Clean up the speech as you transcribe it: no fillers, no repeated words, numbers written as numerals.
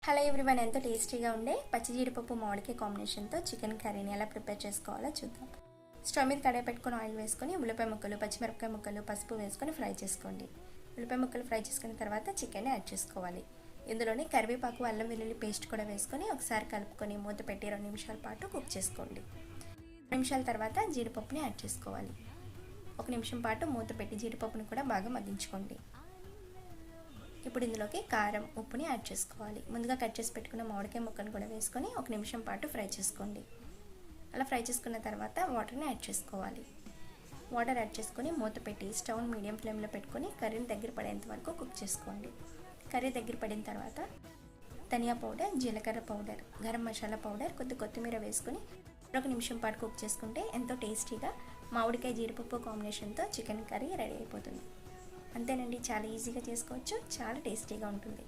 Hello everyone, ఎంతో టేస్టీగా ఉండే పచ్చి జీడిపప్పు మామిడికాయ కాంబినేషన్తో చికెన్ కర్రీని ఎలా ప్రిపేర్ చేసుకోవాలో చూద్దాం. స్టవ్ మీద కడాయి పెట్టుకొని ఆయిల్ వేసుకొని ఉల్లిపాయ ముక్కలు, పచ్చిమిరపకాయ ముక్కలు, పసుపు వేసుకొని ఫ్రై చేసుకోండి. ఉల్లిపాయ ముక్కలు ఫ్రై చేసుకున్న తర్వాత చికెన్ యాడ్ చేసుకోవాలి. ఇందులోనే కరివేపాకు, అల్లం వెల్లుల్లి పేస్ట్ కూడా వేసుకొని ఒకసారి కలుపుకొని మూత పెట్టి 2 నిమిషాల పాటు కుక్ చేసుకోండి. 2 నిమిషాల తర్వాత జీడిపప్పుని యాడ్ చేసుకోవాలి. 1 నిమిషం పాటు మూత పెట్టి జీడిపప్పుని కూడా బాగా మగ్గించుకోండి. ఇప్పుడు ఇందులోకి కారం, ఉప్పుని యాడ్ చేసుకోవాలి. ముందుగా కట్ చేసి పెట్టుకున్న మామిడికాయ ముక్కను కూడా వేసుకొని 1 నిమిషం పాటు ఫ్రై చేసుకోండి. అలా ఫ్రై చేసుకున్న తర్వాత వాటర్ని యాడ్ చేసుకోవాలి. వాటర్ యాడ్ చేసుకొని మూత పెట్టి స్టవ్ మీడియం ఫ్లేమ్లో పెట్టుకొని కర్రీని దగ్గర పడేంత వరకు కుక్ చేసుకోండి. కర్రీ దగ్గర పడిన తర్వాత ధనియా పౌడర్, జీలకర్ర పౌడర్, గరం మసాలా పౌడర్, కొత్తిమీర వేసుకొని 1 నిమిషం పాటు కుక్ చేసుకుంటే ఎంతో టేస్టీగా మామిడికాయ జీడిపప్పు కాంబినేషన్తో చికెన్ కర్రీ రెడీ అయిపోతుంది. అంతేనండి, చాలా ఈజీగా చేసుకోవచ్చు, చాలా టేస్టీగా ఉంటుంది.